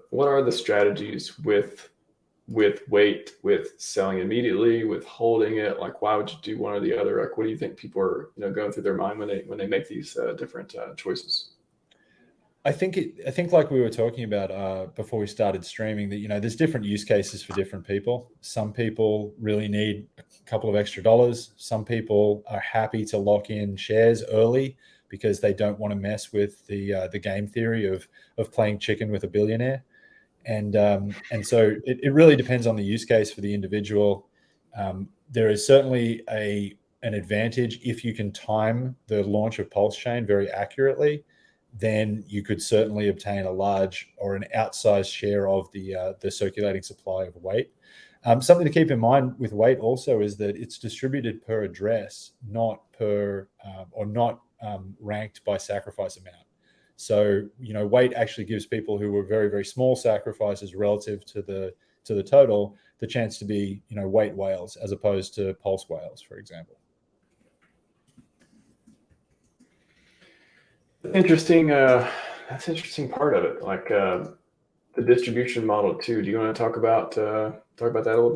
what are the strategies with weight, with selling immediately, with holding it? Like, why would you do one or the other? Like, what do you think people are going through their mind when they make these different choices? I think like we were talking about before we started streaming, that there's different use cases for different people. Some people really need a couple of extra dollars. Some people are happy to lock in shares early because they don't want to mess with the game theory of playing chicken with a billionaire. And so it really depends on the use case for the individual. There is certainly an advantage if you can time the launch of PulseChain very accurately. Then you could certainly obtain a large or an outsized share of the circulating supply of weight. Something to keep in mind with weight also is that it's distributed per address, not per or not ranked by sacrifice amount. So weight actually gives people who were very, very small sacrifices relative to the total the chance to be weight whales as opposed to pulse whales, for example. Interesting. That's an interesting part of it, like the distribution model too. Do you want to talk about that a little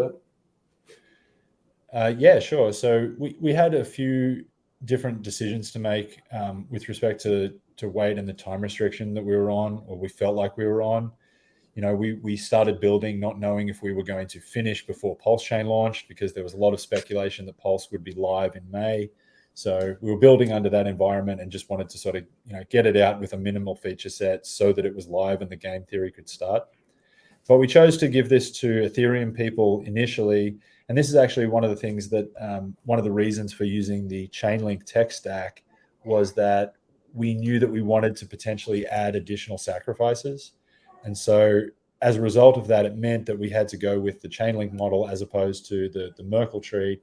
bit? Yeah, sure. So we had a few different decisions to make with respect to weight and the time restriction that we were on, or we felt like we were on. We started building not knowing if we were going to finish before PulseChain launched, because there was a lot of speculation that Pulse would be live in May. So we were building under that environment and just wanted to sort of get it out with a minimal feature set so that it was live and the game theory could start. But we chose to give this to Ethereum people initially. And this is actually one of the things that, one of the reasons for using the Chainlink tech stack was that we knew that we wanted to potentially add additional sacrifices. And so as a result of that, it meant that we had to go with the Chainlink model as opposed to the Merkle tree.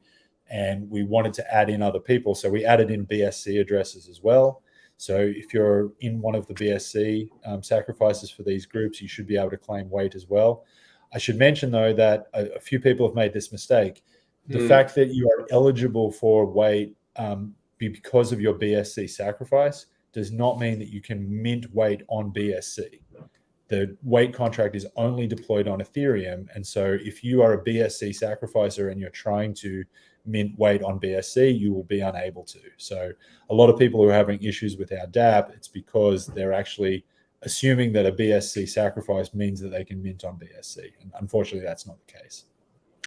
And we wanted to add in other people. So we added in BSC addresses as well. So if you're in one of the BSC sacrifices for these groups, you should be able to claim weight as well. I should mention, though, that a few people have made this mistake. The fact that you are eligible for weight because of your BSC sacrifice does not mean that you can mint weight on BSC. The weight contract is only deployed on Ethereum. And so if you are a BSC sacrificer and you're trying to mint weight on BSC, you will be unable to. So a lot of people who are having issues with our dApp, it's because they're actually assuming that a BSC sacrifice means that they can mint on BSC. And unfortunately, that's not the case.